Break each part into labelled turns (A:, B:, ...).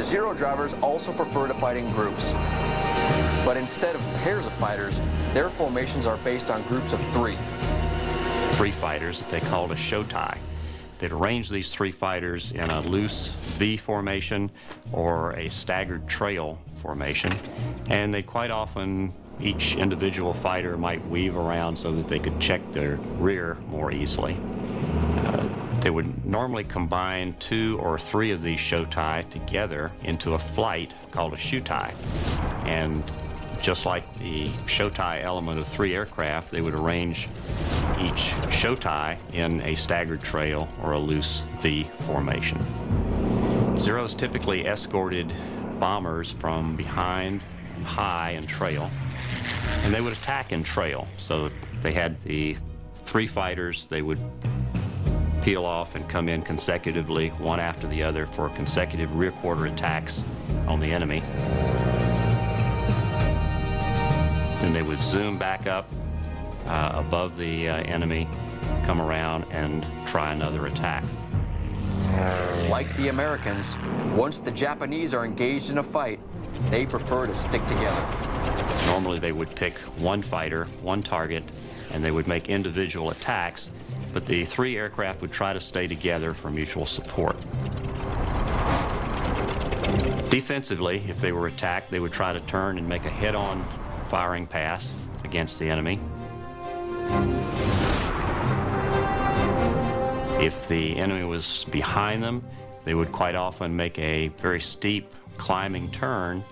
A: The Zero drivers also prefer to fight in groups. But instead of pairs of fighters, their formations are based on groups of 3.
B: 3 fighters that they called a show tie. They'd arrange these 3 fighters in a loose V formation or a staggered trail formation, and they quite often, each individual fighter might weave around so that they could check their rear more easily. They would normally combine 2 or 3 of these show tie together into a flight called a shoe tie. And just like the show tie element of 3 aircraft, they would arrange each show tie in a staggered trail or a loose V formation. Zeros typically escorted bombers from behind, high, and trail, and they would attack in trail. So if they had the 3 fighters, they would peel off and come in consecutively, one after the other, for consecutive rear quarter attacks on the enemy. Then they would zoom back up above the enemy, come around, and try another attack.
A: Like the Americans, once the Japanese are engaged in a fight, they prefer to stick together.
B: Normally they would pick 1 fighter, 1 target, and they would make individual attacks, but the 3 aircraft would try to stay together for mutual support. Defensively, if they were attacked, they would try to turn and make a head-on firing pass against the enemy. If the enemy was behind them, they would quite often make a very steep climbing turn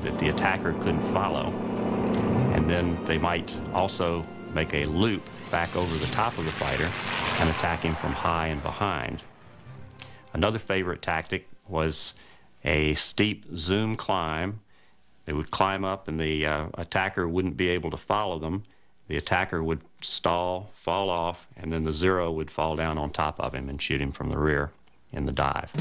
B: that the attacker couldn't follow. And then they might also make a loop back over the top of the fighter and attack him from high and behind. Another favorite tactic was a steep zoom climb. They would climb up and the attacker wouldn't be able to follow them. The attacker would stall, fall off, and then the Zero would fall down on top of him and shoot him from the rear in the dive.